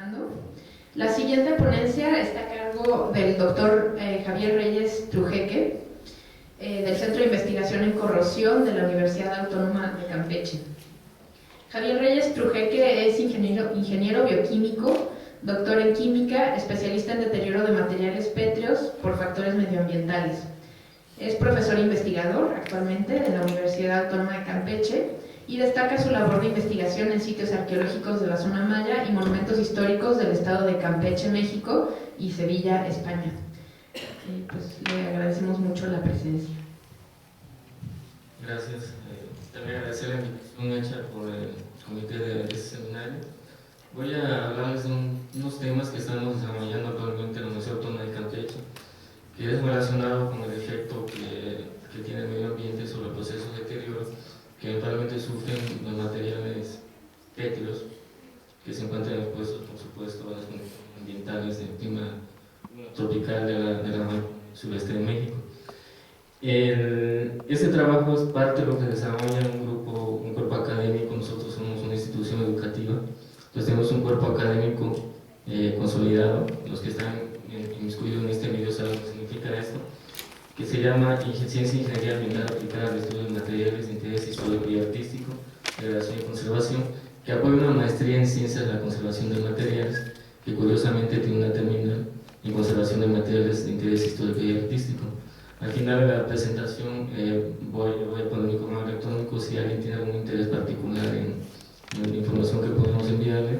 empezando. La siguiente ponencia está a cargo del doctor Javier Reyes Trujeque, del Centro de Investigación en Corrosión de la Universidad Autónoma de Campeche. Javier Reyes Trujeque es ingeniero bioquímico, doctor en química, especialista en deterioro de materiales pétreos por factores medioambientales. Es profesor investigador actualmente de la Universidad Autónoma de Campeche y destaca su labor de investigación en sitios arqueológicos de la zona maya y monumentos históricos del estado de Campeche, México, y Sevilla, España. Pues le agradecemos mucho la presencia. Gracias. También agradecer la invitación hecha por el comité de este seminario. Voy a hablarles de unos temas que estamos desarrollando actualmente en la Universidad Autónoma de Campeche, que es relacionado con el efecto que tiene el medio ambiente sobre el proceso de deterioro que eventualmente sufren los materiales pétreos que se encuentran expuestos, por supuesto, a las condiciones ambientales del clima tropical de la sureste de México. Este trabajo es parte de lo que desarrolla un cuerpo académico. Nosotros somos una institución educativa, entonces tenemos un cuerpo académico consolidado. Los que están inmiscuidos en este medio saben qué significa esto, que se llama Ciencia e Ingeniería Ambiental aplicada al estudio de materiales de interés histórico y artístico, degradación y conservación, que apoya una maestría en Ciencias de la Conservación de Materiales, que curiosamente tiene una terminal en Conservación de Materiales de Interés Histórico y Artístico. Al final de la presentación voy a poner mi correo electrónico. Si alguien tiene algún interés particular en la información que podemos enviarle,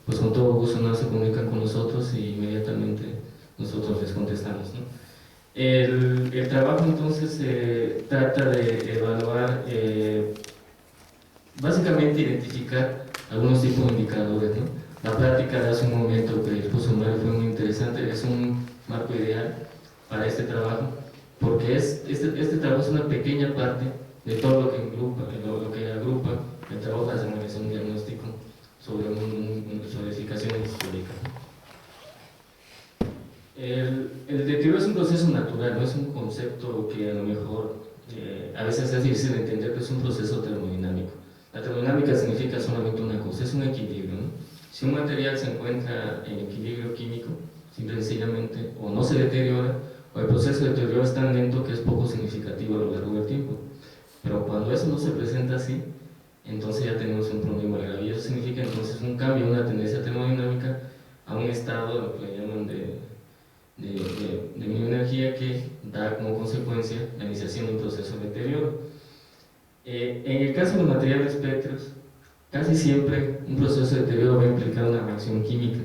pues con todo gusto se comunican con nosotros y inmediatamente nosotros les contestamos, ¿no? El trabajo entonces trata de evaluar, básicamente identificar algunos tipos de indicadores, ¿no? La práctica de hace un momento que expuso Mario fue muy interesante, es un marco ideal para este trabajo, porque este trabajo es una pequeña parte de todo lo que agrupa el trabajo de realización de un diagnóstico sobre edificaciones históricas. El deterioro es un proceso natural, no es un concepto que a lo mejor a veces es difícil de entender, pero es un proceso termodinámico. La termodinámica significa solamente una cosa, es un equilibrio, ¿no? Si un material se encuentra en equilibrio químico, simple y sencillamente o no se deteriora, o el proceso de deterioro es tan lento que es poco significativo a lo largo del tiempo. Pero cuando eso no se presenta así, entonces ya tenemos un problema grave, y eso significa entonces un cambio, una tendencia termodinámica a un estado, lo que le llaman de microenergía, que da como consecuencia la iniciación de un proceso de deterioro. En el caso de los materiales pétreos, casi siempre un proceso de deterioro va a implicar una reacción química.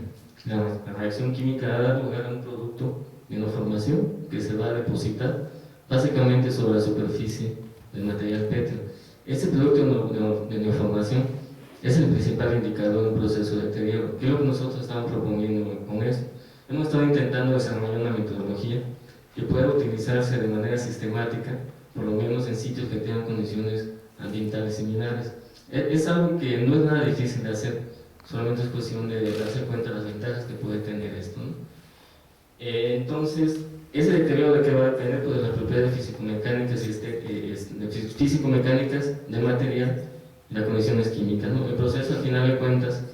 La reacción química va a dar lugar a un producto de neoformación que se va a depositar básicamente sobre la superficie del material pétreo. Este producto de neoformación es el principal indicador de un proceso de deterioro. ¿Qué es lo que nosotros estamos proponiendo con esto? Hemos estado intentando desarrollar una metodología que pueda utilizarse de manera sistemática, por lo menos en sitios que tengan condiciones ambientales similares. Es algo que no es nada difícil de hacer, solamente es cuestión de darse cuenta de las ventajas que puede tener esto, ¿no? Entonces, ese deterioro de que va a depender pues, de las propiedades físico-mecánicas del material y las condiciones químicas, ¿no? El proceso, al final de cuentas,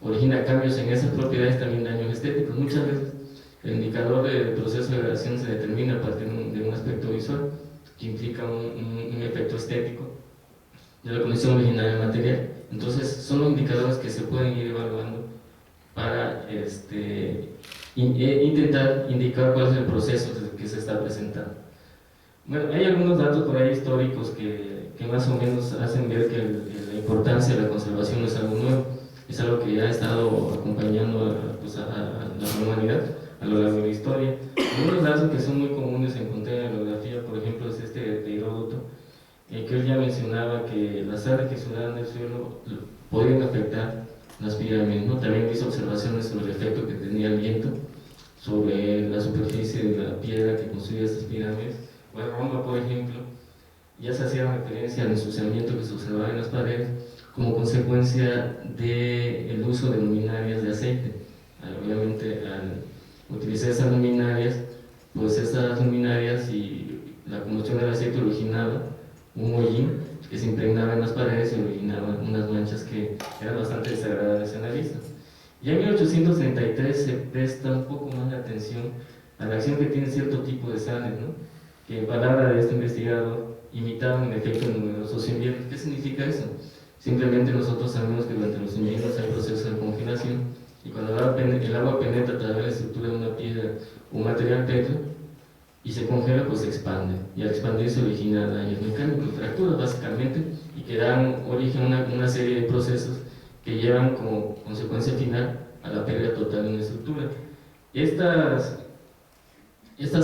origina cambios en esas propiedades, también daños estéticos. Muchas veces el indicador del proceso de degradación se determina a partir de un aspecto visual que implica un efecto estético de la condición original del material. Entonces son los indicadores que se pueden ir evaluando para intentar indicar cuál es el proceso que se está presentando. Bueno, hay algunos datos por ahí históricos que más o menos hacen ver que la importancia de la conservación no es algo nuevo, es algo que ya ha estado acompañando a la humanidad a lo largo de la historia. Algunos datos que son muy comunes encontré en la bibliografía, por ejemplo, es este de Heródoto, que él ya mencionaba que las sales que sudaban del suelo podían afectar las pirámides, ¿no? También hizo observaciones sobre el efecto que tenía el viento sobre la superficie de la piedra que construía estas pirámides. Bueno, Roma, por ejemplo, ya se hacía referencia al ensuciamiento que se observaba en las paredes como consecuencia del uso de luminarias de aceite. Obviamente, al utilizar esas luminarias, pues esas luminarias y la combustión del aceite originaba un hollín que se impregnaba en las paredes y originaba unas manchas que eran bastante desagradables en la vista. Ya en 1833 se presta un poco más de atención a la acción que tiene cierto tipo de sales, ¿no? Que en palabra de este investigador imitaban el efecto de numerosos inviernos. ¿Qué significa eso? Simplemente nosotros sabemos que durante los inviernos hay procesos de congelación y cuando el agua penetra a través de la estructura de una piedra o un material pétreo y se congela, pues se expande, y al expandir se origina daños mecánicos, fracturas básicamente, y que dan origen a una serie de procesos que llevan como consecuencia final a la pérdida total de una estructura. Estas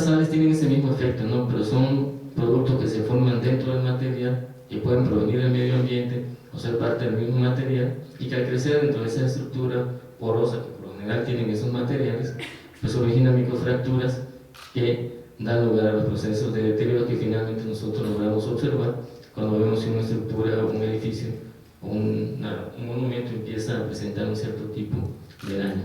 sales tienen ese mismo efecto, ¿no? Pero son productos que se forman dentro del material, que pueden provenir del medio ambiente o ser parte del mismo material, y que al crecer dentro de esa estructura porosa que por lo general tienen esos materiales, pues originan microfracturas que dan lugar a los procesos de deterioro que finalmente nosotros logramos observar cuando vemos que una estructura, un edificio o un monumento empieza a presentar un cierto tipo de daño.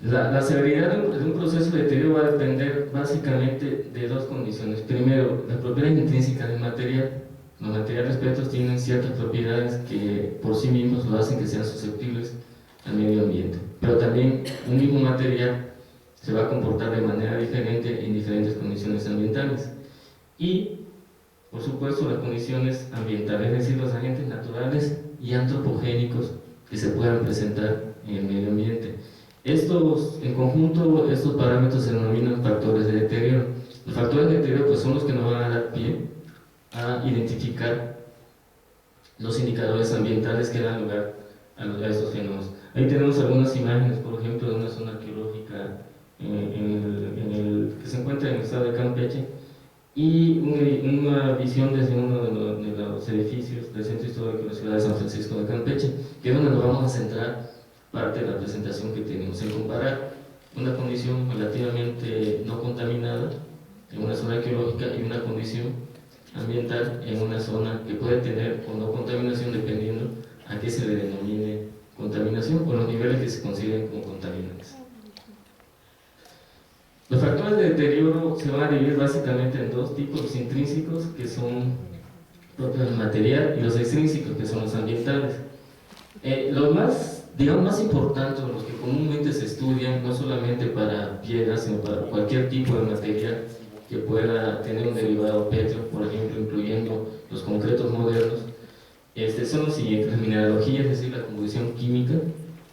La severidad de un proceso de deterioro va a depender básicamente de dos condiciones. Primero, la propiedad intrínseca del material. Los materiales pétreos tienen ciertas propiedades que por sí mismos lo hacen que sean susceptibles al medio ambiente. Pero también un mismo material se va a comportar de manera diferente en diferentes condiciones ambientales. Y, por supuesto, las condiciones ambientales, es decir, los agentes naturales y antropogénicos que se puedan presentar en el medio ambiente. En conjunto, estos parámetros se denominan factores de deterioro. Los factores de deterioro pues, son los que nos van a dar pie a identificar los indicadores ambientales que dan lugar a estos fenómenos. Ahí tenemos algunas imágenes, por ejemplo, de una zona arqueológica que se encuentra en el estado de Campeche, y una visión desde uno de los edificios del Centro Histórico de la ciudad de San Francisco de Campeche, que es donde nos vamos a centrar parte de la presentación que tenemos, en comparar una condición relativamente no contaminada en una zona arqueológica y una condición ambiental en una zona que puede tener o no contaminación dependiendo a qué se le denomine contaminación o los niveles que se consideren como contaminantes. Los factores de deterioro se van a dividir básicamente en dos tipos: los intrínsecos, que son propios del material, y los extrínsecos, que son los ambientales. Los más importantes, los que comúnmente se estudian, no solamente para piedras, sino para cualquier tipo de material que pueda tener un derivado pétreo, por ejemplo, incluyendo los concretos modernos, son los siguientes: la mineralogía, es decir, la composición química,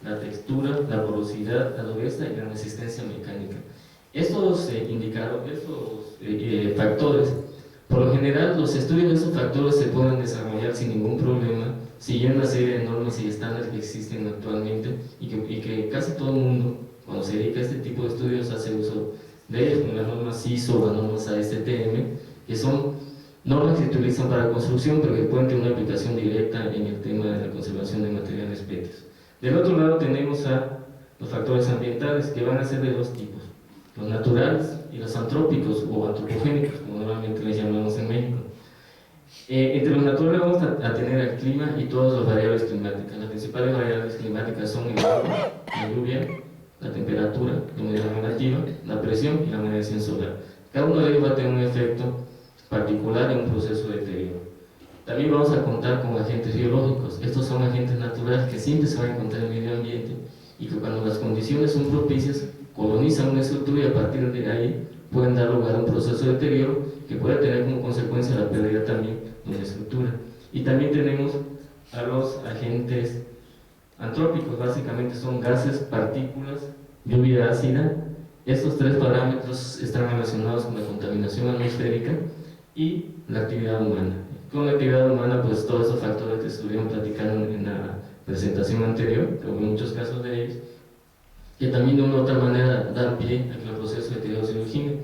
la textura, la porosidad, la dureza y la resistencia mecánica. Estos factores, por lo general, los estudios de estos factores se pueden desarrollar sin ningún problema, siguiendo una serie de normas y estándares que existen actualmente y que casi todo el mundo, cuando se dedica a este tipo de estudios, hace uso de ellos, como las normas ISO o las normas ASTM, que son normas que se utilizan para construcción, pero que pueden tener una aplicación directa en el tema de la conservación de materiales pétreos. Del otro lado tenemos a los factores ambientales, que van a ser de dos tipos: los naturales y los antrópicos o antropogénicos, como normalmente les llamamos en México. Entre los naturales vamos a tener el clima y todas las variables climáticas. Las principales variables climáticas son el agua, la lluvia, la temperatura, la humedad relativa, la presión y la radiación solar. Cada uno de ellos va a tener un efecto particular en un proceso de deterioro. También vamos a contar con agentes biológicos. Estos son agentes naturales que siempre se van a encontrar en el medio ambiente y que, cuando las condiciones son propicias, colonizan una estructura y a partir de ahí pueden dar lugar a un proceso de deterioro que puede tener como consecuencia la pérdida también de una estructura. Y también tenemos a los agentes antrópicos, básicamente son gases, partículas, lluvia ácida. Estos tres parámetros están relacionados con la contaminación atmosférica y la actividad humana. Con la actividad humana, pues todos esos factores que estuvieron platicando en la presentación anterior, que hubo muchos casos de ellos, que también de una u otra manera dan pie a que el proceso de deterioro se origine.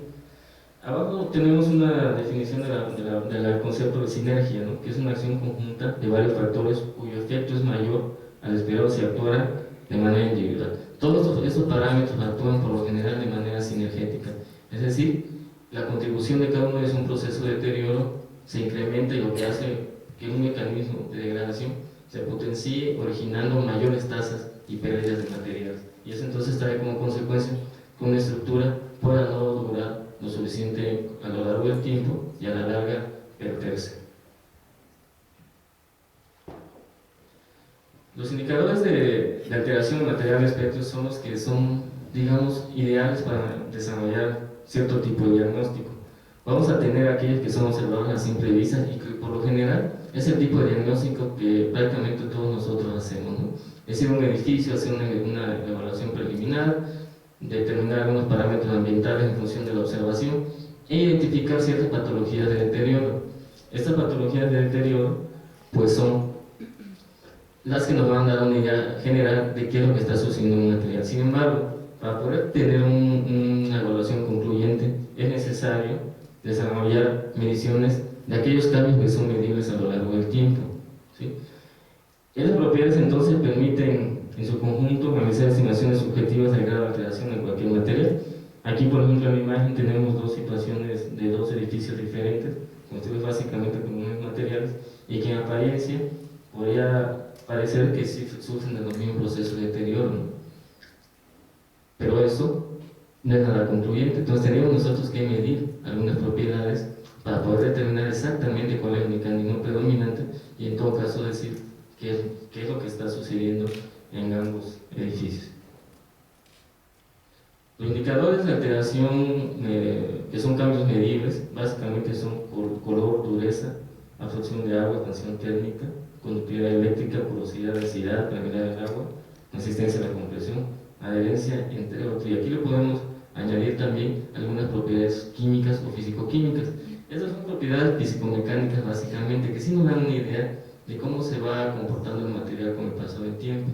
Abajo tenemos una definición del concepto de sinergia, ¿no? Que es una acción conjunta de varios factores cuyo efecto es mayor al esperado si actuara de manera individual. Todos estos parámetros actúan por lo general de manera sinergética, es decir, la contribución de cada uno de un proceso de deterioro se incrementa, y lo que hace que un mecanismo de degradación se potencie, originando mayores tasas y pérdidas de materiales. Y eso entonces trae como consecuencia que una estructura pueda no durar lo suficiente a lo largo del tiempo y a la larga perderse. Los indicadores de de alteración de material espectro son los que son, digamos, ideales para desarrollar cierto tipo de diagnóstico. Vamos a tener aquellos que son observados a simple vista y que por lo general es el tipo de diagnóstico que prácticamente todos nosotros hacemos, ¿no? Es decir, un edificio, hacer una evaluación preliminar, determinar algunos parámetros ambientales en función de la observación e identificar ciertas patologías de deterioro. Estas patologías de deterioro pues son las que nos van a dar una idea general de qué es lo que está sucediendo en un material. Sin embargo, para poder tener una evaluación concluyente es necesario desarrollar mediciones de aquellos cambios que son medibles a lo largo del tiempo, ¿sí? Esas propiedades entonces permiten en su conjunto realizar estimaciones subjetivas del grado de alteración en cualquier material. Aquí, por ejemplo, en la imagen tenemos dos situaciones de dos edificios diferentes, construidos básicamente con unos materiales, y que en apariencia podría parecer que sí surgen de los mismos procesos de deterioro, ¿no? Pero eso no es nada concluyente. Entonces tenemos nosotros que medir algunas propiedades para poder determinar exactamente cuál es el mecanismo predominante y en todo caso decir qué es lo que está sucediendo en ambos edificios. Los indicadores de alteración que son cambios medibles básicamente son color, dureza, absorción de agua, tensión térmica, conductividad eléctrica, porosidad, densidad, permeabilidad del agua, resistencia a la compresión, adherencia, entre otros. Y aquí le podemos añadir también algunas propiedades químicas o físico-químicas. Esas son propiedades físico-mecánicas básicamente que sí nos dan una idea de cómo se va comportando el material con el paso del tiempo.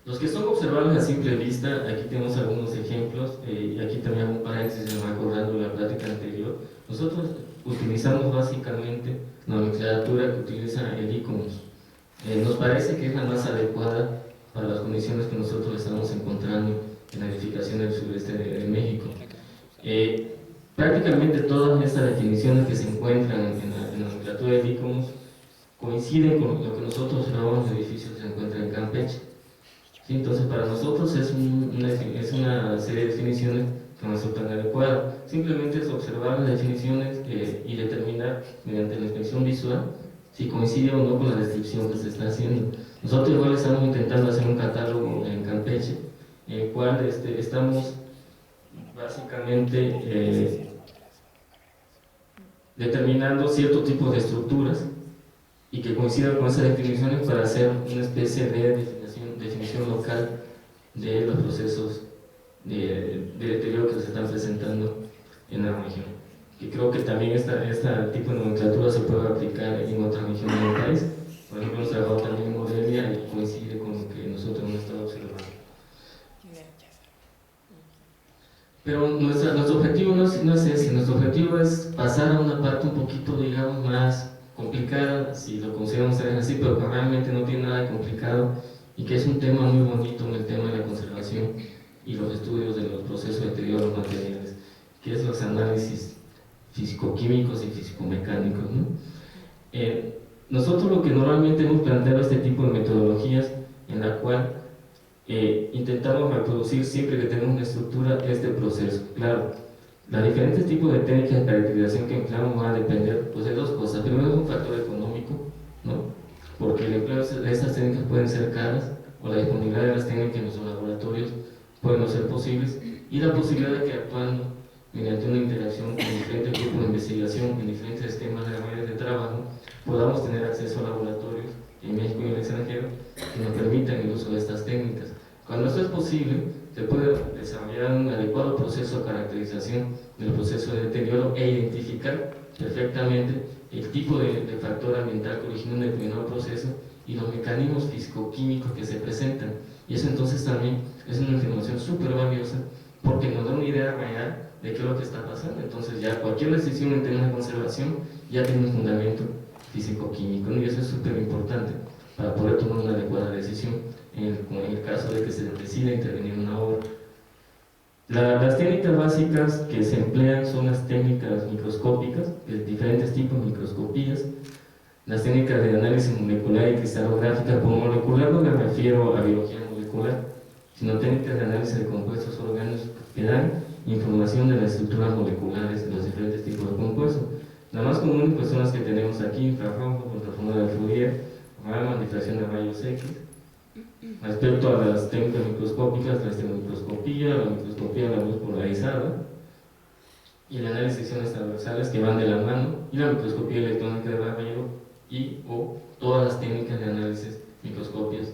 Los que son observables a simple vista, aquí tenemos algunos ejemplos, y aquí también hago un paréntesis recordando la plática anterior. Nosotros utilizamos básicamente la nomenclatura que utiliza el ICOMOS. Nos parece que es la más adecuada para las condiciones que nosotros estamos encontrando en la edificación del sureste de México. Prácticamente todas estas definiciones que se encuentran en la nomenclatura del ICOMOS coinciden con lo que nosotros observamos en edificios que se encuentran en Campeche. ¿Sí? Entonces, para nosotros es una serie de definiciones que nos resultan adecuadas. Simplemente es observar las definiciones y determinar, mediante la inspección visual, si coincide o no con la descripción que se está haciendo. Nosotros igual estamos intentando hacer un catálogo en Campeche, en el cual estamos básicamente determinando ciertos tipos de estructuras y que coincidan con esas definiciones para hacer una especie de definición local de los procesos de deterioro que se están presentando en la región. Y creo que también este tipo de nomenclatura se puede aplicar en otras regiones del país. Por ejemplo, hemos trabajado también en Morelia y coincide con lo que nosotros hemos estado observando. Pero nuestro objetivo no es ese, nuestro objetivo es pasar a una parte un poquito, digamos, más complicada, si lo consideramos así, pero que realmente no tiene nada de complicado y que es un tema muy bonito en el tema de la conservación y los estudios de los procesos de deterioro de los materiales, que es los análisis físico-químicos y físico-mecánicos, ¿no? Nosotros lo que normalmente hemos planteado este tipo de metodologías en la cual intentamos reproducir siempre que tenemos una estructura este proceso. Claro, los diferentes tipos de técnicas de caracterización que empleamos van a depender pues, de dos cosas. Primero es un factor económico, ¿no? Porque el empleo de estas técnicas pueden ser caras o la disponibilidad de las técnicas en nuestros laboratorios pueden no ser posibles y la posibilidad de que actuando mediante una interacción con diferentes grupos de investigación en diferentes sistemas de redes de trabajo podamos tener acceso a laboratorios en México y en el extranjero que nos permitan el uso de estas técnicas. Cuando esto es posible, se puede desarrollar un adecuado proceso de caracterización del proceso de deterioro e identificar perfectamente el tipo de factor ambiental que origina un determinado proceso y los mecanismos físico-químicos que se presentan. Y eso entonces también es una información súper valiosa porque nos da una idea real de qué es lo que está pasando. Entonces ya cualquier decisión en temas de conservación ya tiene un fundamento físico-químico, ¿no? Y eso es súper importante para poder tomar una adecuada decisión en el caso de que se decida intervenir en una obra. Las técnicas básicas que se emplean son las técnicas microscópicas, de diferentes tipos de microscopías, las técnicas de análisis molecular y cristalográfica. Por molecular no me refiero a biología molecular, sino técnicas de análisis de compuestos orgánicos que dan información de las estructuras moleculares de los diferentes tipos de compuestos. Las más comunes pues, son las que tenemos aquí: infrarrojo, ultrasonido de Fourier, Raman, difracción de rayos X, Respecto a las técnicas microscópicas, la estereomicroscopía, la microscopía de la luz polarizada y el análisis de secciones transversales que van de la mano, y la microscopía electrónica de rayos y o todas las técnicas de análisis microscópicas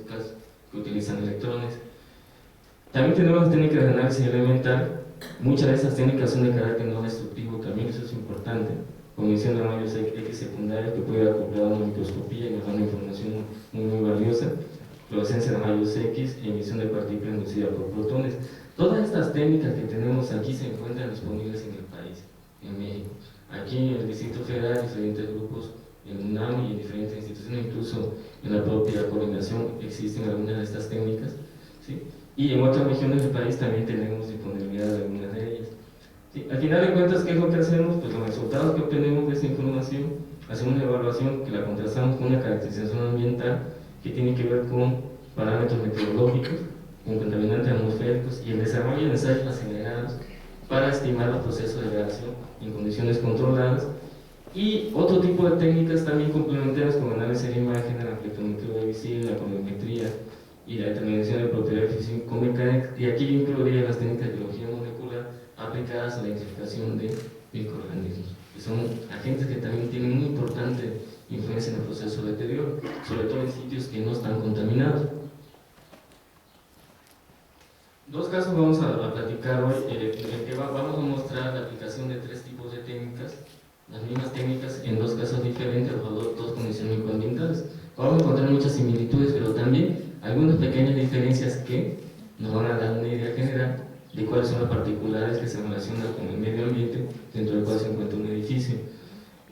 que utilizan electrones. También tenemos las técnicas de análisis elemental. Muchas de estas técnicas son de carácter no destructivo, también eso es importante. Comisión de rayos X secundarios que puede acoplar a una microscopía y nos da una información muy valiosa. Fluorescencia de rayos X, emisión de partículas inducidas por protones. Todas estas técnicas que tenemos aquí se encuentran disponibles en el país, en México. Aquí en el Distrito Federal, diferentes grupos, en UNAM y en diferentes instituciones, incluso en la propia coordinación existen algunas de estas técnicas, ¿sí? Y en otras regiones del país también tenemos disponibilidad de algunas de ellas. ¿Sí? Al final de cuentas, ¿qué es lo que hacemos? Pues los resultados que obtenemos de esta información, hacemos una evaluación que la contrastamos con una caracterización ambiental que tiene que ver con parámetros meteorológicos, con contaminantes atmosféricos y el desarrollo de ensayos acelerados para estimar los procesos de reacción en condiciones controladas, y otro tipo de técnicas también complementarias como análisis de imagen, la reflectometría visible, la colorimetría y la determinación de propiedades físico-mecánicas, y aquí yo incluiría las técnicas de biología molecular aplicadas a la identificación de microorganismos, que son agentes que también tienen muy importante influencia en el proceso de deterioro, sobre todo en sitios que no están contaminados. Dos casos vamos a platicar hoy, en el que vamos a mostrar la aplicación de tres tipos de técnicas, las mismas técnicas en dos casos diferentes, bajo dos condiciones microambientales. Vamos a encontrar muchas similitudes, pero también algunas pequeñas diferencias que nos van a dar una idea general de cuáles son las particularidades que se relacionan con el medio ambiente dentro del cual se encuentra un edificio.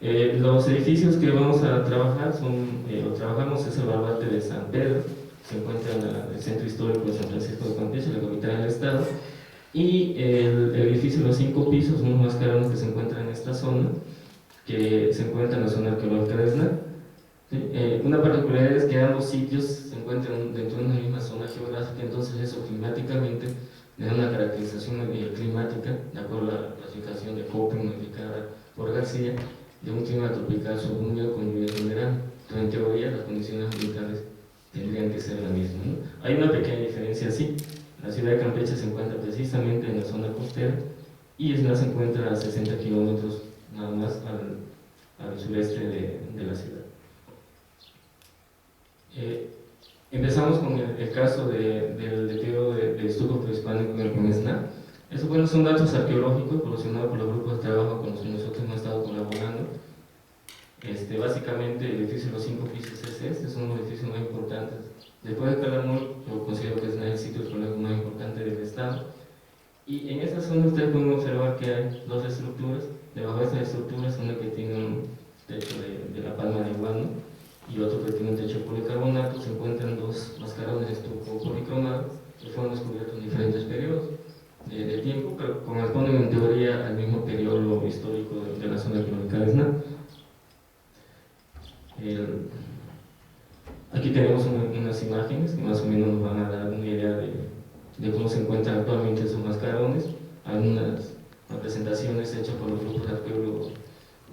Los edificios que vamos a trabajar trabajamos es el baluarte de San Pedro, que se encuentra en el centro histórico de San Francisco de Campeche, la capital del estado, y el edificio de los 5 pisos, unos mascarones que se encuentran en esta zona, que se encuentra en la zona arqueológica de Esna. ¿Sí? Una particularidad es que ambos sitios se encuentran dentro de una misma zona geográfica, entonces eso climáticamente le da una caracterización climática, de acuerdo a la clasificación de Köppen modificada por García, de un clima tropical subhúmedo con lluvias en verano. Entonces, en teoría, las condiciones ambientales tendrían que ser las mismas, ¿no? Hay una pequeña diferencia, sí. La ciudad de Campeche se encuentra precisamente en la zona costera y Esna se encuentra a 60 kilómetros nada más al sureste de la ciudad. Empezamos con el caso del deterioro del estuco prehispánico en Esna. Esos, bueno, son datos arqueológicos proporcionados por los grupos de trabajo con los que nosotros hemos estado colaborando. Básicamente, el edificio de los 5 pisos es uno de los edificios más importantes. Después de Calamor, yo considero que es el sitio arqueológico más importante del estado. Y en esta zona ustedes pueden observar que hay dos estructuras. Debajo de estas estructuras, una que tiene un techo de la palma de guano y otro que tiene un techo de policarbonato. Se encuentran dos mascarones de estuco policromado que fueron descubiertos en diferentes periodos de tiempo, pero corresponden en teoría al mismo periodo histórico de la zona arqueológica de Esna. Aquí tenemos unas imágenes que más o menos nos van a dar una idea de cómo se encuentran actualmente esos mascarones. Algunas representaciones hechas por los grupos de arqueólogos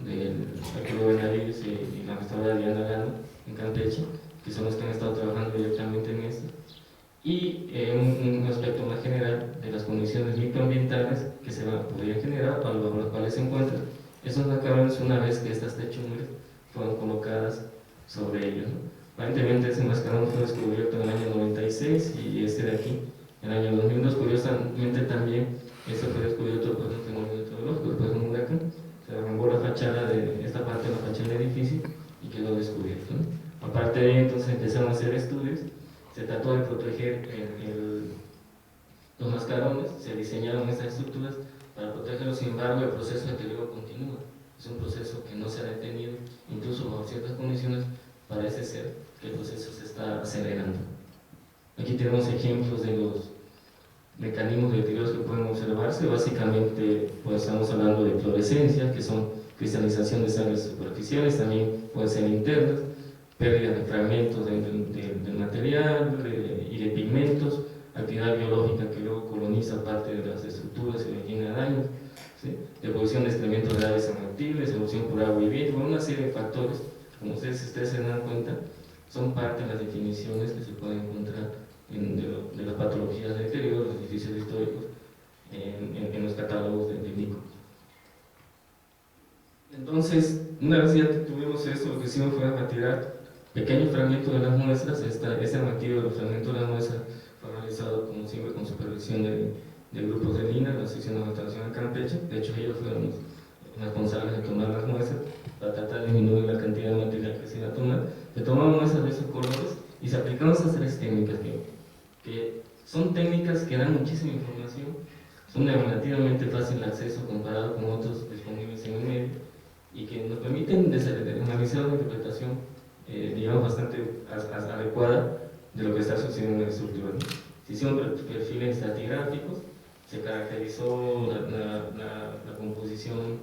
del arqueólogo Benavides y la restauradora Diana Gano en Campeche, que son los que han estado trabajando directamente en esto. Y un aspecto más general de las condiciones microambientales que se podrían generar para los cuales se encuentran esos mascarones una vez que estas techumbres fueron colocadas sobre ellos, ¿no? Aparentemente ese mascarón fue descubierto en el año 96 y este de aquí en el año 2002. Curiosamente también esto fue descubierto por un fenómeno meteorológico, después de un huracán. Se derrumbó la fachada de esta parte de la fachada del edificio y quedó descubierto, ¿no? Aparte de ello, entonces empezaron a hacer estudios. Se trató de proteger los mascarones, se diseñaron estas estructuras para protegerlos. Sin embargo, el proceso de deterioro continúa. Es un proceso que no se ha detenido, incluso bajo ciertas condiciones parece ser que el proceso se está acelerando. Aquí tenemos ejemplos de los mecanismos de deterioro que pueden observarse. Básicamente, pues estamos hablando de fluorescencia, que son cristalización de sales superficiales, también pueden ser internas, pérdida de fragmentos del material y de pigmentos, actividad biológica que luego coloniza parte de las estructuras y le llena daños, ¿sí? Deposición de excrementos de aves atractibles, erupción por agua y viento, una serie de factores, como ustedes se dan cuenta, son parte de las definiciones que se pueden encontrar de las patologías de deterioro, los edificios históricos, en los catálogos de INICO. Entonces, una vez ya tuvimos esto, lo que hicimos fue retirar pequeños fragmentos de las muestras. Este abatido de los fragmentos de las muestras fue realizado, como siempre, con supervisión de grupos de LINA, la sección de Nacional Campeche. De hecho, ellos fueron los responsables de tomar las muestras para tratar de disminuir la cantidad de material que se iba a tomar. Se tomaron muestras de esos colores y se aplicaron esas tres técnicas que son técnicas que dan muchísima información, son de relativamente fácil acceso comparado con otros disponibles en el medio y que nos permiten analizar una interpretación, digamos, bastante adecuada de lo que está sucediendo en la estructura, ¿no? Se hicieron perfiles estratigráficos, se caracterizó la composición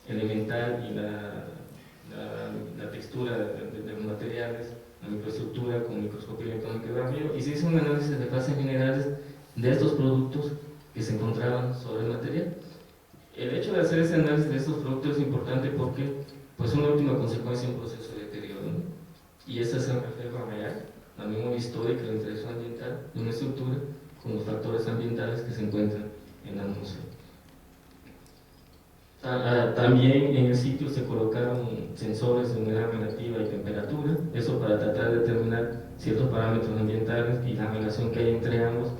elemental y la textura de los materiales, la microestructura con microscopía electrónica de radio, y se hizo un análisis de fases minerales de estos productos que se encontraban sobre el material. El hecho de hacer ese análisis de estos productos es importante porque pues, es una última consecuencia de un proceso de deterioro, ¿no? Y ese es el reflejo real, la memoria histórica, la interacción ambiental de una estructura con los factores ambientales que se encuentran en la atmósfera. También en el sitio se colocaron sensores de humedad relativa y temperatura, eso para tratar de determinar ciertos parámetros ambientales y la relación que hay entre ambos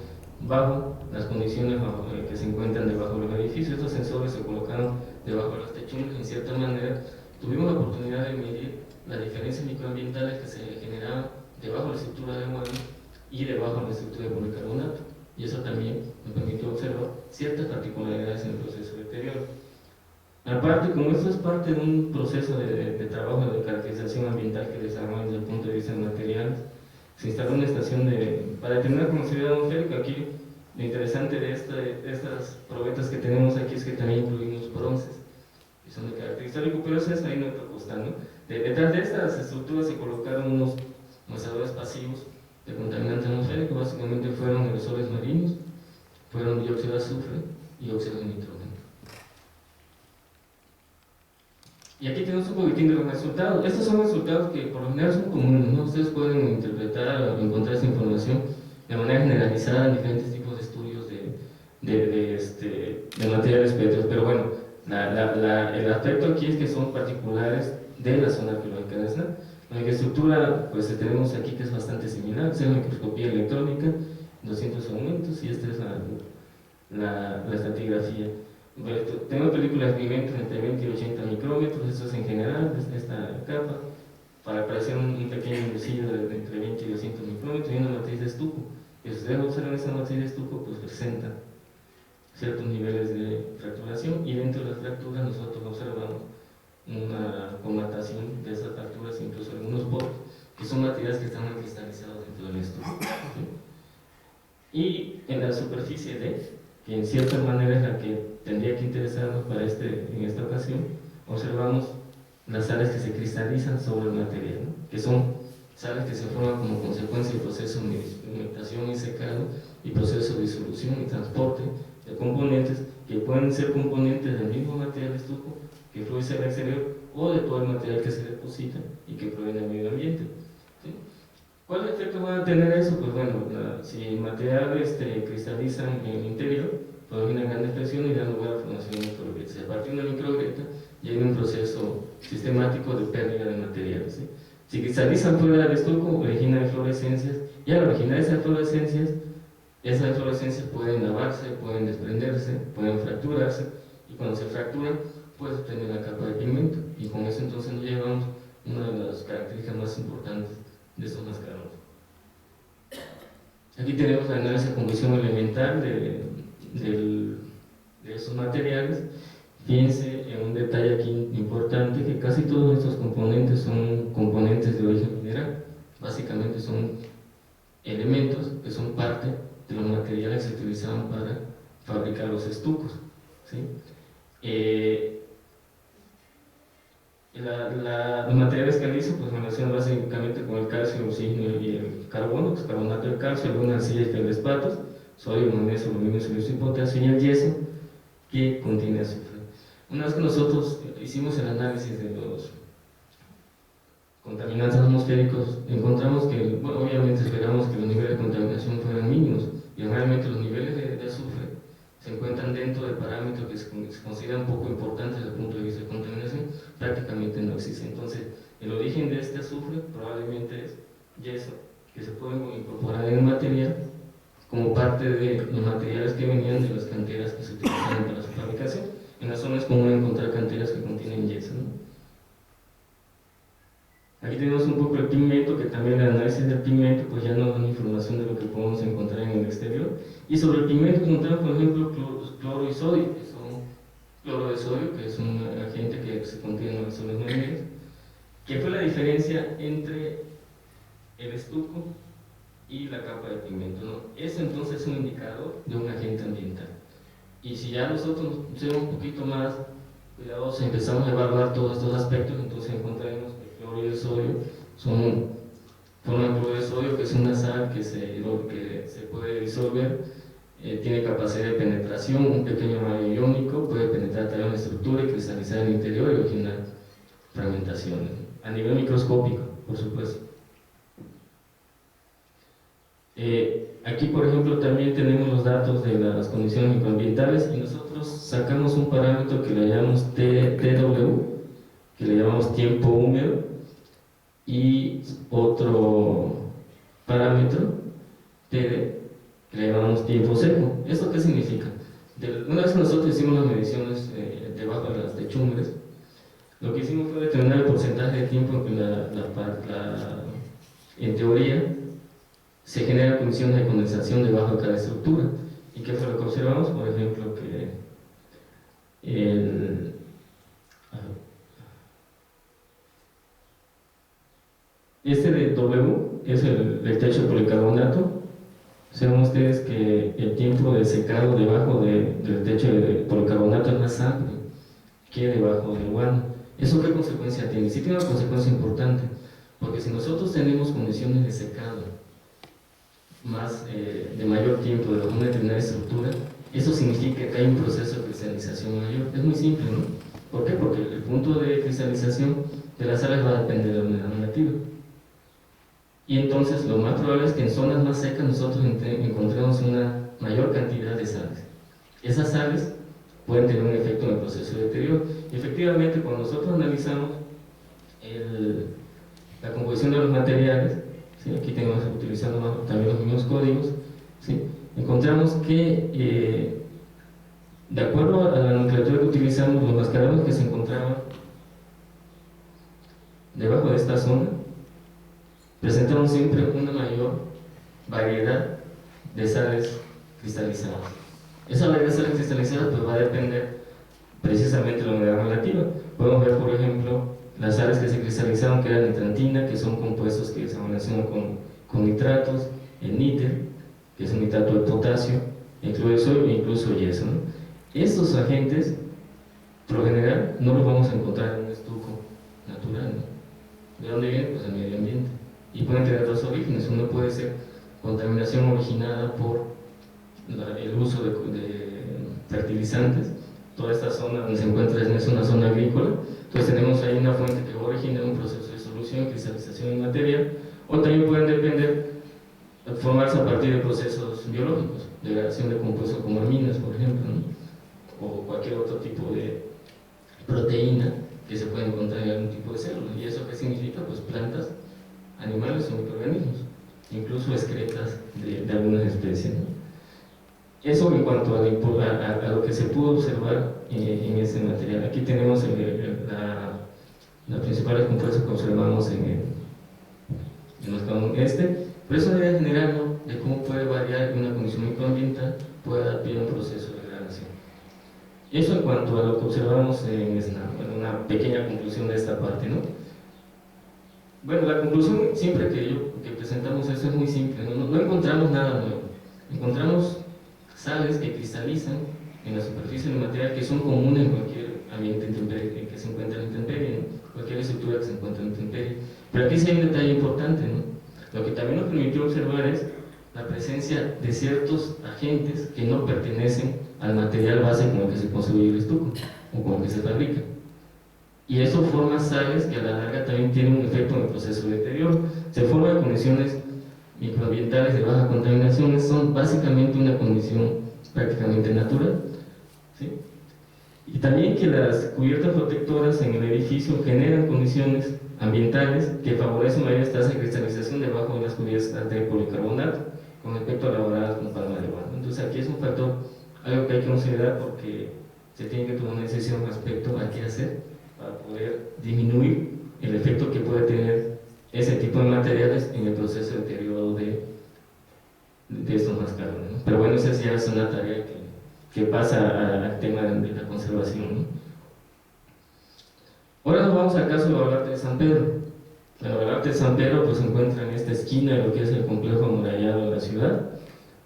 bajo las condiciones que se encuentran debajo de los edificios. Estos sensores se colocaron debajo de las techumbres. En cierta manera tuvimos la oportunidad de medir las diferencias microambientales que se generaban debajo de la estructura de mueble y debajo de la estructura de policarbonato, y eso también nos permitió observar ciertas particularidades en el proceso de deterioro. Aparte, como esto es parte de un proceso de trabajo de caracterización ambiental que desarrolla desde el punto de vista de materiales, se instaló una estación para determinar conocibilidad atmosférica. Aquí lo interesante de estas probetas que tenemos aquí es que también incluimos bronces, que son de carácter histórico, pero eso es ahí no está costando. Detrás de estas estructuras se colocaron unos muestradores pasivos de contaminante atmosférico, básicamente fueron aerosoles marinos, fueron dióxido de azufre y óxido de nitrógeno. Y aquí tenemos un poquitín de los resultados. Estos son resultados que por lo general son comunes, ¿no? Ustedes pueden interpretar o encontrar esta información de manera generalizada en diferentes tipos de estudios de materiales pétreos, pero bueno, el aspecto aquí es que son particulares de la zona arqueológica de Esna. La microestructura, pues tenemos aquí que es bastante similar, es la microscopía electrónica, 200 aumentos, y esta es la estratigrafía. Tengo películas de pigmentos entre 20 y 80 micrómetros, esto es en general, esta capa, para aparecer un pequeño indecido de entre 20 y 200 micrómetros, y una matriz de estuco. Y si ustedes observan esta matriz de estuco, pues presenta ciertos niveles de fracturación, y dentro de las fracturas nosotros observamos una comatación de esas fracturas, incluso algunos poros, que son materiales que están cristalizados dentro del estuco, ¿sí? Y en la superficie D, que en cierta manera es la que tendría que interesarnos en esta ocasión, observamos las sales que se cristalizan sobre el material, ¿no? Que son sales que se forman como consecuencia del proceso de humectación y secado y proceso de disolución y transporte de componentes que pueden ser componentes del mismo material de estuco que fluye hacia el exterior o de todo el material que se deposita y que proviene del medio ambiente, ¿sí? ¿Cuál efecto va a tener eso? Pues bueno, si el material cristaliza en el interior, produce una gran depresión y da lugar a la formación de microgrietas. A partir de una microgrieta ya hay un proceso sistemático de pérdida de materiales, ¿sí? Si cristalizan fuera del estuco, originan eflorescencias, y al originar esas eflorescencias pueden lavarse, pueden desprenderse, pueden fracturarse, y cuando se fracturan, pues tener la capa de pigmento, y con eso entonces nos llevamos una de las características más importantes de estos mascarones. Aquí tenemos la análisis de composición elemental de esos materiales. Fíjense en un detalle aquí importante, que casi todos estos componentes son componentes de origen mineral. Básicamente son elementos que son parte de los materiales que se utilizaban para fabricar los estucos, ¿sí? Los materiales calizos pues relacionan básicamente con el calcio, el oxígeno y el carbono, pues carbonato de calcio, algunas arcillas y feldespatos, sodio, magnesio, aluminio, silicio y potasio, y el yeso que contiene azufre. Una vez que nosotros hicimos el análisis de los contaminantes atmosféricos, encontramos que, bueno, obviamente esperamos que los niveles de contaminación fueran mínimos, y realmente los niveles de azufre se encuentran dentro de parámetros que se consideran poco importantes desde el punto de vista de contaminación, prácticamente no existe. Entonces, el origen de este azufre probablemente es yeso, que se puede incorporar en el material como parte de los materiales que venían de las canteras que se utilizaban para su fabricación. En la zona es común encontrar canteras que contienen yeso, ¿no? Aquí tenemos un poco el pigmento, que también el análisis del pigmento pues ya nos da información de lo que podemos encontrar en el exterior. Y sobre el pigmento encontramos, por ejemplo, cloro y sodio, que son cloro de sodio, que es un agente que se contiene en los soles marinos. ¿Qué fue la diferencia entre el estuco y la capa de pigmento, ¿no? Eso entonces es un indicador de un agente ambiental. Y si ya nosotros somos un poquito más cuidadosos, empezamos a evaluar todos estos aspectos, entonces encontraremos que el cloro y el sodio forman cloro de sodio, que es una sal que se puede disolver, tiene capacidad de penetración, un pequeño radio iónico, puede penetrar también la estructura y cristalizar en el interior y originar fragmentaciones, a nivel microscópico, por supuesto. Aquí, por ejemplo, también tenemos los datos de las condiciones microambientales y nosotros sacamos un parámetro que le llamamos TW, que le llamamos tiempo húmedo, y otro parámetro, TD, que le llamamos tiempo seco. ¿Esto qué significa? Una vez que nosotros hicimos las mediciones debajo de las techumbres, lo que hicimos fue determinar el porcentaje de tiempo en que en teoría se generan condiciones de condensación debajo de cada estructura. ¿Y qué fue lo que observamos? Por ejemplo, que este de W es el techo de policarbonato. Observan ustedes que el tiempo de secado debajo del techo de policarbonato es más amplio que debajo del guano. ¿Eso qué consecuencia tiene? Sí tiene una consecuencia importante, porque si nosotros tenemos condiciones de secado de mayor tiempo de una determinada estructura, eso significa que hay un proceso de cristalización mayor. Es muy simple, ¿no? ¿Por qué? Porque el punto de cristalización de las sales va a depender de la humedad relativa. Y entonces lo más probable es que en zonas más secas nosotros encontremos una mayor cantidad de sales. Esas sales pueden tener un efecto en el proceso de deterioro. Y efectivamente, cuando nosotros analizamos la composición de los materiales, ¿sí? Aquí tenemos utilizando también los mismos códigos, ¿sí? Encontramos que de acuerdo a la nomenclatura que utilizamos, los mascarados que se encontraban debajo de esta zona presentaron siempre una mayor variedad de sales cristalizadas. Esa variedad de sales cristalizadas pues va a depender precisamente de la humedad relativa. Podemos ver, por ejemplo, las sales que se cristalizaron, que eran nitrantina, que son compuestos que se relacionan con nitratos, el níter, que es un nitrato de potasio, el cloro de sodio e incluso yeso, ¿no? Estos agentes, por lo general, no los vamos a encontrar en un estuco natural, ¿no? ¿De dónde vienen? Pues del medio ambiente. Y pueden tener dos orígenes. Uno puede ser contaminación originada por el uso de fertilizantes. Toda esta zona donde se encuentra es una zona agrícola. Entonces tenemos ahí una fuente que va a originar un proceso de solución y cristalización en materia. O también pueden formarse a partir de procesos biológicos, degradación de compuestos como aminas, por ejemplo, ¿no? O cualquier otro tipo de proteína que se puede encontrar en algún tipo de célula. ¿Y eso qué significa? Pues plantas, animales o microorganismos, incluso excretas de algunas especies, ¿no? Eso en cuanto a lo que se pudo observar en ese material. Aquí tenemos las principales compuestos que observamos en el escalón pero eso debe generar, ¿no?, de cómo puede variar una condición microambiental, puede dar pie a un proceso de degradación. Eso en cuanto a lo que observamos en una pequeña conclusión de esta parte, ¿no? Bueno, la conclusión siempre que presentamos eso es muy simple, no encontramos nada nuevo. Encontramos sales que cristalizan en la superficie del material, que son comunes en cualquier ambiente que se encuentra en intemperie, ¿no? Cualquier estructura que se encuentra en intemperie. Pero aquí sí hay un detalle importante, ¿no? Lo que también nos permitió observar es la presencia de ciertos agentes que no pertenecen al material base con el que se construye el estuco o con el que se fabrica. y eso forma sales que a la larga también tienen un efecto en el proceso de deterioro. Se forman condiciones microambientales de baja contaminación, son básicamente una condición prácticamente natural, ¿sí? Y también que las cubiertas protectoras en el edificio generan condiciones ambientales que favorecen mayores tasas de cristalización debajo de las cubiertas de policarbonato con respecto a elaboradas con palma de barro. Entonces aquí es un factor, algo que hay que considerar porque se tiene que tomar una decisión respecto a qué hacer para poder disminuir el efecto que puede tener ese tipo de materiales en el proceso de deterioro de estos mascarones, ¿no? Pero bueno, esa ya es una tarea que pasa al tema de la conservación, ¿no? Ahora nos vamos al caso de Baluarte de San Pedro. El Baluarte de San Pedro pues, se encuentra en esta esquina de lo que es el complejo amurallado de la ciudad,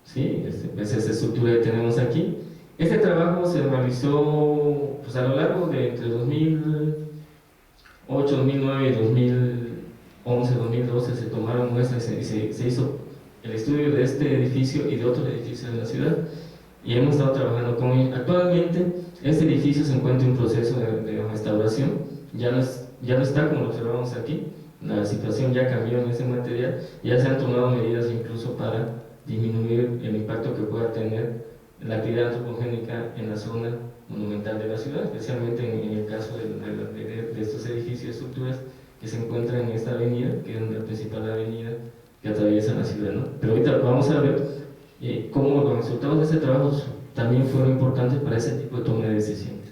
¿sí? Es esta estructura que tenemos aquí. Este trabajo se realizó pues, a lo largo de entre 2008, 2009 y 2011, 2012 se tomaron muestras y se hizo el estudio de este edificio y de otros edificios de la ciudad y hemos estado trabajando con él. Actualmente este edificio se encuentra en un proceso de restauración, ya no está como lo observamos aquí, la situación ya cambió en ese material, ya se han tomado medidas incluso para disminuir el impacto que pueda tener la actividad antropogénica en la zona monumental de la ciudad, especialmente en el caso de estos edificios y estructuras que se encuentran en esta avenida, que es la principal avenida que atraviesa la ciudad, ¿no? Pero ahorita vamos a ver cómo los resultados de este trabajo también fueron importantes para ese tipo de toma de decisiones.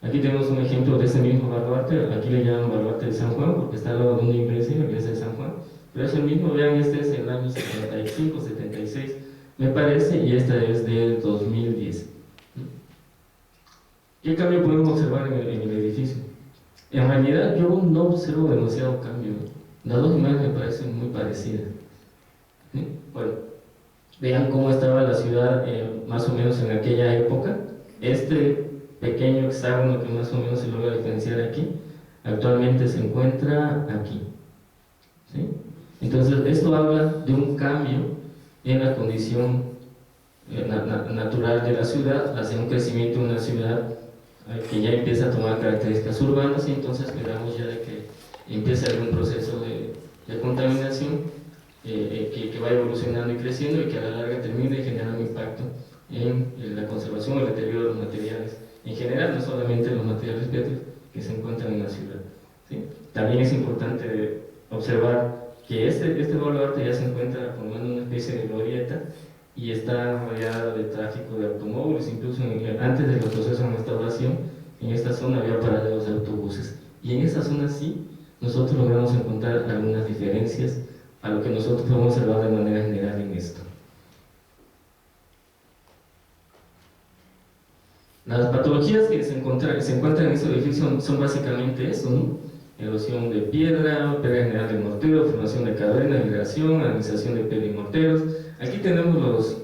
Aquí tenemos un ejemplo de ese mismo baluarte, aquí le llaman baluarte de San Juan porque está al lado de una iglesia, la iglesia de San Juan, pero es el mismo, vean, este es el año 75, 76 me parece, y esta es del 2010. ¿Qué cambio podemos observar en el edificio? En realidad yo no observo demasiado cambio, las dos imágenes me parecen muy parecidas. ¿Sí? Bueno, vean cómo estaba la ciudad más o menos en aquella época. Este pequeño hexágono que más o menos se logra diferenciar aquí, actualmente se encuentra aquí, ¿sí? Entonces esto habla de un cambio en la condición natural de la ciudad hacia un crecimiento de una ciudad que ya empieza a tomar características urbanas y entonces esperamos ya de que empiece algún proceso de contaminación que va evolucionando y creciendo y que a la larga termine generando impacto en la conservación o el deterioro de los materiales en general, no solamente los materiales pétreos que se encuentran en la ciudad, ¿sí? También es importante observar que este baluarte ya se encuentra formando una especie de glorieta y está rodeada de tráfico de automóviles, incluso antes de los procesos de restauración, en esta zona había paraderos de autobuses. Y en esta zona sí, nosotros logramos encontrar algunas diferencias a lo que nosotros podemos observar de manera general en esto. Las patologías que se encuentran en este edificio son básicamente eso, ¿no? Erosión de piedra, pérdida general de mortero, formación de cadenas, migración, analización de piedra y morteros. Aquí tenemos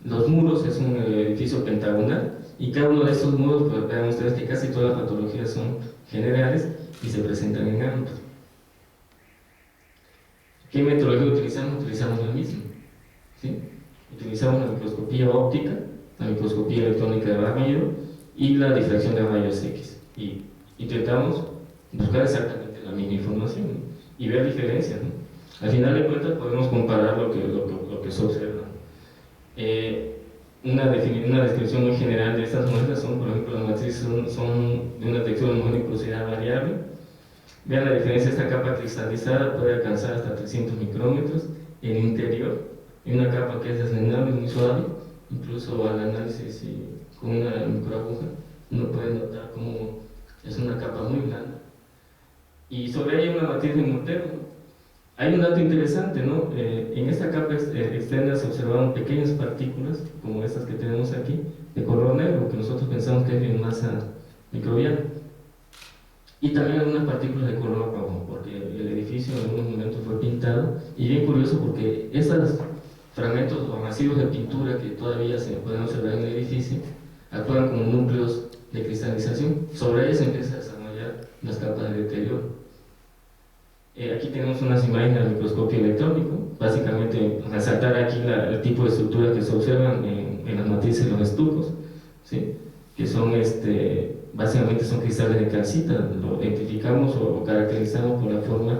los muros, es un edificio pentagonal, y cada uno de estos muros, pues vean ustedes que casi todas las patologías son generales y se presentan en ambos. ¿Qué metodología utilizamos? Utilizamos la misma, ¿sí? Utilizamos la microscopía óptica, la microscopía electrónica de barrido y la difracción de rayos X. Y intentamos buscar exactamente la misma información, ¿no? Y ver diferencias, ¿no? Al final de cuentas podemos comparar lo que se observa. Una descripción muy general de estas muestras son, por ejemplo, las matrices son de una textura de porosidad variable. Vean la diferencia, esta capa cristalizada puede alcanzar hasta 300 micrómetros en el interior, y una capa que es desnegable, muy suave, incluso al análisis con una microaguja, uno puede notar cómo es una capa muy blanda. Y sobre ella hay una matriz de mortero, ¿no? Hay un dato interesante, ¿no? En esta capa externa se observaron pequeñas partículas, como estas que tenemos aquí, de color negro, que nosotros pensamos que es biomasa microbiana. Y también algunas partículas de color rojo, porque el edificio en algún momento fue pintado, y bien curioso porque esos fragmentos o residuos de pintura que todavía se pueden observar en el edificio actúan como núcleos de cristalización. Sobre ellos se empieza a desarrollar las capas de deterioro. Aquí tenemos unas imágenes al microscopio electrónico, básicamente resaltar aquí el tipo de estructuras que se observan en las matrices de los estucos, ¿sí? Que son básicamente son cristales de calcita, lo identificamos o caracterizamos por la forma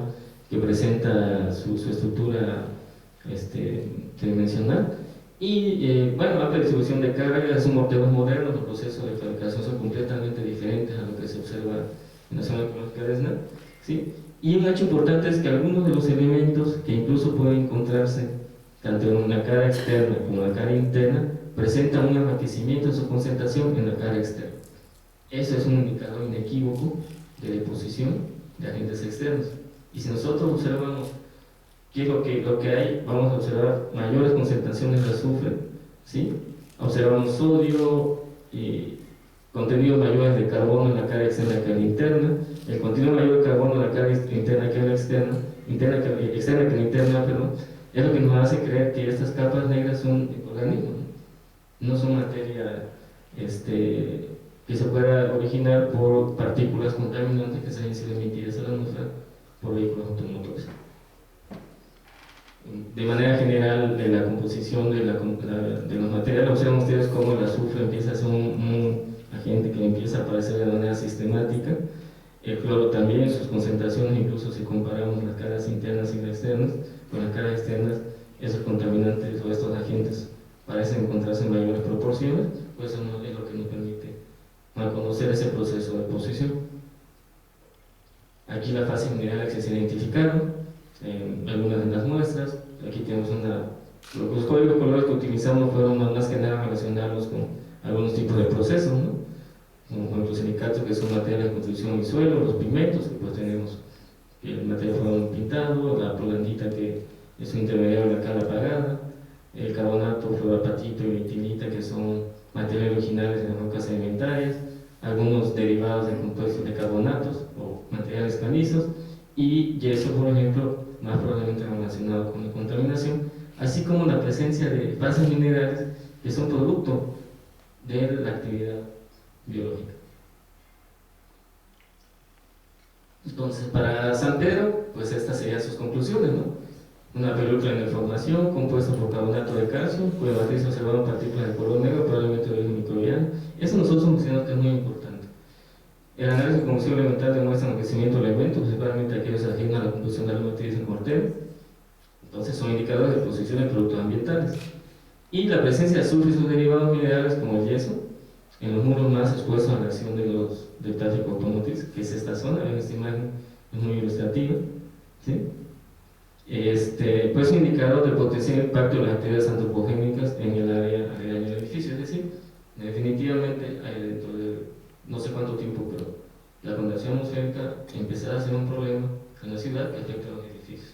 que presenta su estructura tridimensional. Y bueno, amplia distribución de cargas, son morteros modernos, los procesos de fabricación son completamente diferentes a lo que se observa en la zona ecológica de ESNA, ¿sí? Y un hecho importante es que algunos de los elementos que incluso pueden encontrarse tanto en una cara externa como en la cara interna presentan un enriquecimiento en su concentración en la cara externa. Eso es un indicador inequívoco de deposición de agentes externos. Y si nosotros observamos qué es lo que hay, vamos a observar mayores concentraciones de azufre, ¿sí? Observamos sodio y contenidos mayores de carbono en la cara externa que en la interna, el contenido mayor de carbono en la cara interna que en la externa que en la interna, perdón, es lo que nos hace creer que estas capas negras son organismos, no son materia que se pueda originar por partículas contaminantes que se hayan sido emitidas a la atmósfera por vehículos automotores. De manera general, de la composición de los materiales, observan ustedes cómo el azufre empieza a ser un agente que empieza a aparecer de manera sistemática. El cloro también, sus concentraciones, incluso si comparamos las caras internas y las externas, con las caras externas, esos contaminantes o estos agentes parecen encontrarse en mayores proporciones, pues eso es lo que nos permite conocer ese proceso de deposición. Aquí la fase mineral que se identificaron, algunas de las muestras. Aquí tenemos los códigos colores que utilizamos fueron más que nada relacionados con algunos tipos de procesos, ¿no? Como los silicatos, que son materiales de construcción y suelo, los pigmentos, que pues tenemos el material fue pintado, la prolandita, que es un intermediario de la cal apagada, el carbonato, fluorapatito y vitinita, que son materiales originales de las rocas sedimentarias, algunos derivados de compuestos de carbonatos o materiales calizos, y yeso, por ejemplo, más probablemente relacionado con la contaminación, así como la presencia de bases minerales que son producto de la actividad biológica. Entonces, para San Pedro, pues estas serían sus conclusiones, ¿no? Una película en deformación, compuesto por carbonato de calcio, cuya matriz observaron partículas de color negro, probablemente de origen microbiano. Eso nosotros mencionamos que es muy importante. El análisis de combustible elemental demuestra enriquecimiento de elementos, principalmente aquellos ajenos a la composición de la matriz en mortero. Entonces, son indicadores de posición de productos ambientales. Y la presencia de azufre y sus derivados minerales, como el yeso, en los muros más expuestos a la acción del tráfico automotriz, que es esta zona. En esta imagen es muy ilustrativa, ¿sí? Pues un indicador del potencial impacto de las actividades antropogénicas en el área aledaña del edificio. Es decir, definitivamente hay dentro de no sé cuánto tiempo, pero la contaminación atmosférica empezará a ser un problema en la ciudad que afecta a los edificios.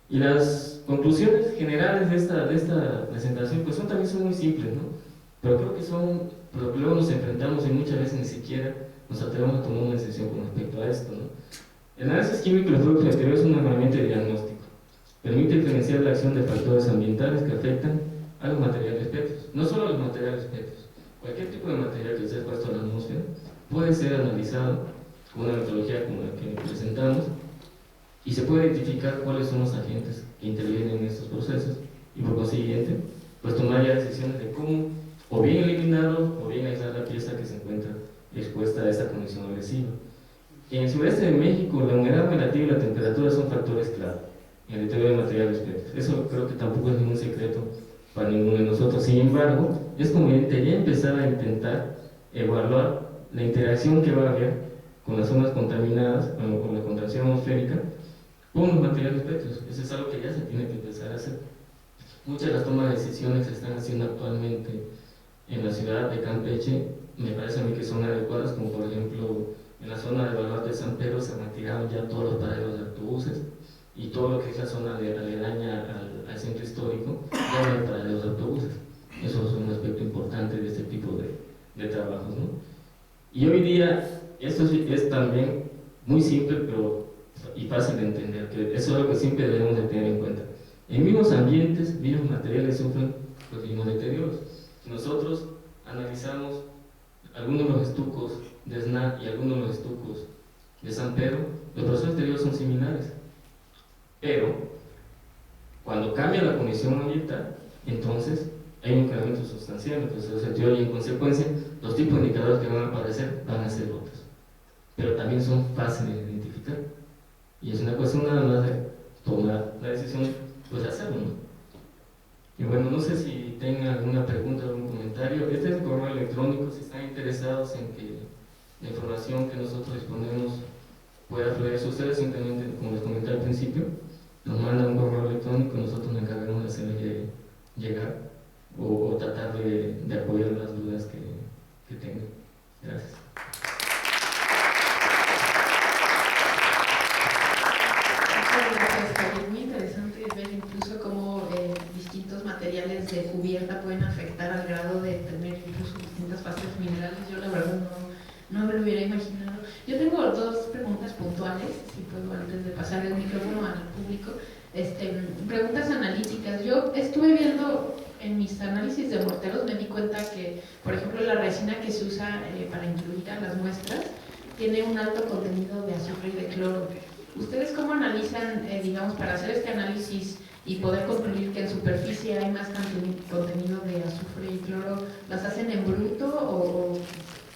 Y las conclusiones generales de esta presentación pues también son muy simples, ¿no? Pero creo que pero luego nos enfrentamos y muchas veces ni siquiera nos atrevemos a tomar una decisión con respecto a esto, ¿no? El análisis químico de los productos exteriores es una herramienta de diagnóstico. Permite diferenciar la acción de factores ambientales que afectan a los materiales pétreos. No solo a los materiales pétreos, cualquier tipo de material que esté expuesto a la atmósfera puede ser analizado con una metodología como la que presentamos y se puede identificar cuáles son los agentes que intervienen en estos procesos y por consiguiente pues tomar ya decisiones de cómo o bien eliminarlo o bien aislar la pieza que se encuentra expuesta a esta condición agresiva. En el sureste de México, la humedad relativa y la temperatura son factores clave en el deterioro de materiales pétreos. Eso creo que tampoco es ningún secreto para ninguno de nosotros. Sin embargo, es conveniente ya empezar a intentar evaluar la interacción que va a haber con las zonas contaminadas o con la contaminación atmosférica con los materiales pétreos. Eso es algo que ya se tiene que empezar a hacer. Muchas de las tomas de decisiones que se están haciendo actualmente en la ciudad de Campeche me parece a mí que son adecuadas, como por ejemplo en la zona de Baluarte de San Pedro se retiraron ya todos los paraderos de autobuses y todo lo que es la zona aledaña al centro histórico ya no hay paraderos de autobuses. Eso es un aspecto importante de este tipo de trabajos, ¿no? Y hoy día esto es también muy simple y fácil de entender, que eso es lo que siempre debemos de tener en cuenta. En mismos ambientes, mismos materiales sufren los mismos deterioros. Nosotros analizamos algunos de los estucos de ESNA y algunos de los estucos de San Pedro, los procesos exteriores son similares, pero cuando cambia la condición ambiental, entonces hay un incremento sustancial en el proceso sentido y en consecuencia los tipos de indicadores que van a aparecer van a ser otros, pero también son fáciles de identificar y es una cuestión nada más de tomar la decisión, pues hacerlo, ¿no? Y bueno, no sé si tengan alguna pregunta, algún comentario. Este es el correo electrónico, si están interesados en que la información que nosotros disponemos pueda fluir a ustedes, simplemente, como les comenté al principio, nos mandan un correo electrónico y nosotros nos encargamos de hacerle llegar o tratar de apoyar las dudas que tengan. Gracias. Es muy interesante ver incluso cómo distintos materiales de cubierta pueden afectar al grado de tener incluso distintas fases minerales. Yo la verdad no me lo hubiera imaginado. Yo tengo dos preguntas puntuales, si puedo antes de pasar el micrófono al público. Preguntas analíticas. Yo estuve viendo en mis análisis de morteros, me di cuenta que, por ejemplo, la resina que se usa para incluir a las muestras tiene un alto contenido de azufre y de cloro. ¿Ustedes cómo analizan, digamos, para hacer este análisis y poder concluir que en superficie hay más contenido de azufre y cloro? ¿Las hacen en bruto o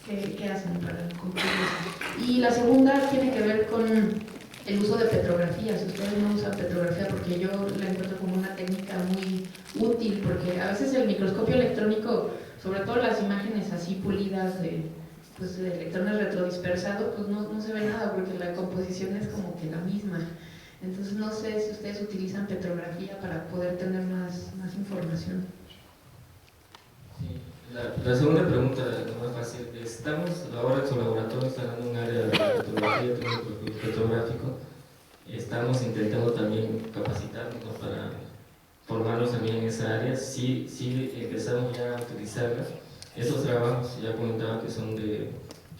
qué hacen para concluir eso? Y la segunda tiene que ver con el uso de petrografía. Si ustedes no usan petrografía, porque yo la encuentro como una técnica muy útil, porque a veces el microscopio electrónico, sobre todo las imágenes así pulidas de electrones retrodispersados, pues no se ve nada porque la composición es como que la misma. Entonces no sé si ustedes utilizan petrografía para poder tener más información. Sí. La segunda pregunta, no es fácil. Ahora en su laboratorio instalando un área de petrografía, petrográfico. Estamos intentando también capacitarnos, ¿no?, para formarnos también en esa área. Sí empezamos ya a utilizarla. Esos trabajos, ya comentaba que son de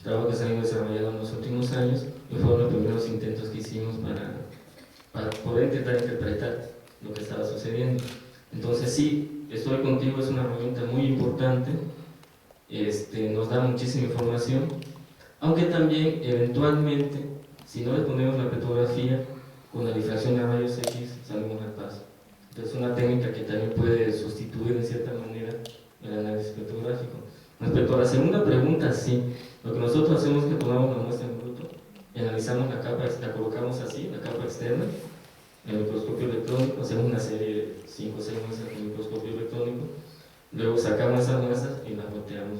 trabajos que se han ido desarrollando en los últimos años y fueron los primeros intentos que hicimos para poder intentar interpretar lo que estaba sucediendo. Entonces sí, estoy contigo, es una herramienta muy importante, nos da muchísima información, aunque también eventualmente, si no le ponemos la petrografía, con la difracción de rayos X salimos al paso. Entonces es una técnica que también puede sustituir en cierta manera el análisis petrográfico. Respecto a la segunda pregunta, sí, lo que nosotros hacemos es que tomamos la muestra en bruto y analizamos la capa, la colocamos así, la capa externa, en el microscopio electrónico, hacemos una serie de 5 o 6 muestras con el microscopio electrónico, luego sacamos esas muestras y las volteamos.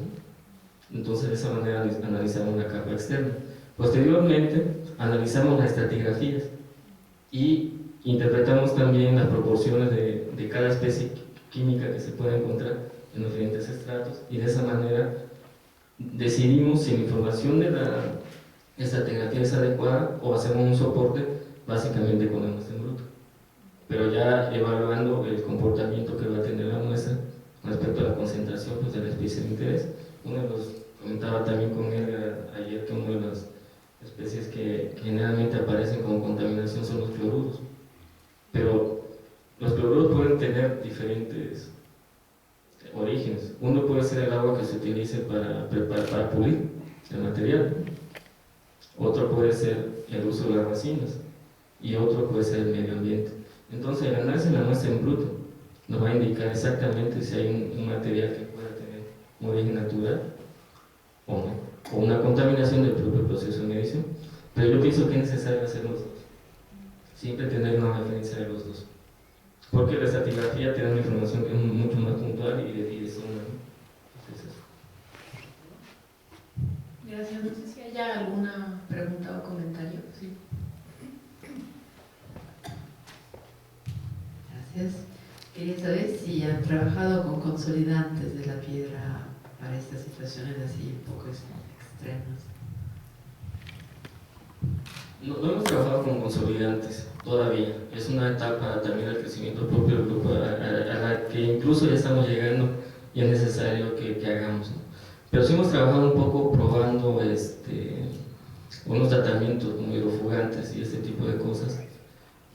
Entonces de esa manera analizamos la capa externa. Posteriormente analizamos las estratigrafías y interpretamos también las proporciones de cada especie química que se puede encontrar en los diferentes estratos y de esa manera decidimos si la información de la estratigrafía es adecuada o hacemos un soporte básicamente con la muestra en bruto, pero ya evaluando el comportamiento que va a tener la muestra respecto a la concentración, pues, de la especie de interés. Uno de los comentaba también con él ayer que una de las especies que generalmente aparecen como contaminación son los cloruros, pero los cloruros pueden tener diferentes orígenes. Uno puede ser el agua que se utilice para pulir el material, otro puede ser el uso de las resinas y otro puede ser el medio ambiente. Entonces el análisis de la muestra en bruto nos va a indicar exactamente si hay un material que pueda tener un origen natural o no, o una contaminación del propio proceso de medición. Pero yo pienso que es necesario hacer los dos, siempre tener una referencia de los dos, porque la estratigrafía tiene una información que es mucho más puntual y de zona, ¿no? Entonces, gracias. No sé si haya alguna pregunta o comentario. Sí. Gracias. Quería saber si han trabajado con consolidantes de la piedra para estas situaciones así un poco extremas. no hemos trabajado con consolidantes todavía, es una etapa también del crecimiento propio del grupo a la que incluso ya estamos llegando y es necesario que hagamos, ¿no? Pero sí hemos trabajado un poco probando unos tratamientos como hidrofugantes y este tipo de cosas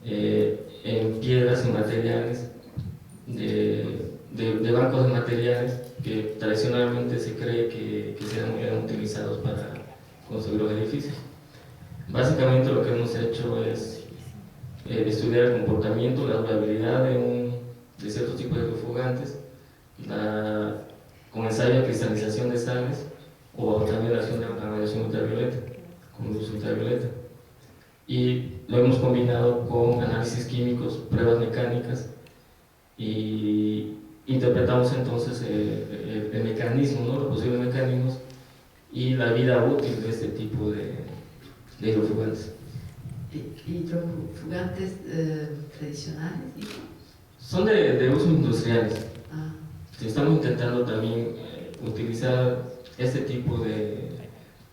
en piedras y materiales de bancos de materiales que tradicionalmente se cree que eran utilizados para construir los edificios. Básicamente lo que hemos hecho es estudiar el comportamiento, la durabilidad de ciertos tipos de hidrofugantes con ensayo de cristalización de sales o bajo también la acción de la radiación ultravioleta, con luz ultravioleta. Y lo hemos combinado con análisis químicos, pruebas mecánicas y interpretamos entonces el mecanismo, ¿no? Los posibles mecanismos y la vida útil de este tipo de hidrofugantes. ¿Hidrofugantes tradicionales, dijo? Son de usos industriales. Ah, Estamos intentando también utilizar este tipo de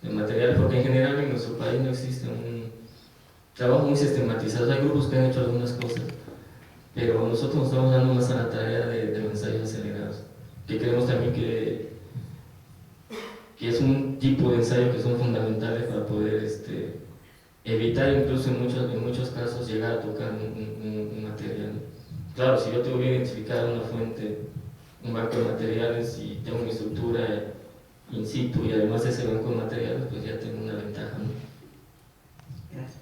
material, porque en general en nuestro país no existe un trabajo muy sistematizado. Hay grupos que han hecho algunas cosas, pero nosotros nos estamos dando más a la tarea de los ensayos acelerados, que creemos también que es un tipo de ensayo que son fundamentales para poder evitar incluso en muchos casos llegar a tocar un material. Claro, si yo tengo que identificar una fuente, un banco de materiales y tengo mi estructura in situ y además ese banco de materiales, pues ya tengo una ventaja, ¿no? gracias.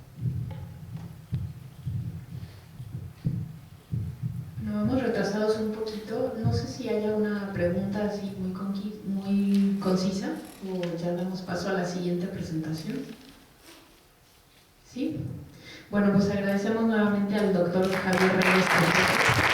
Nos vamos retrasados un poquito. No sé si haya una pregunta así muy concisa o ya damos paso a la siguiente presentación. ¿Sí? Bueno, pues agradecemos nuevamente al doctor Javier Reyes.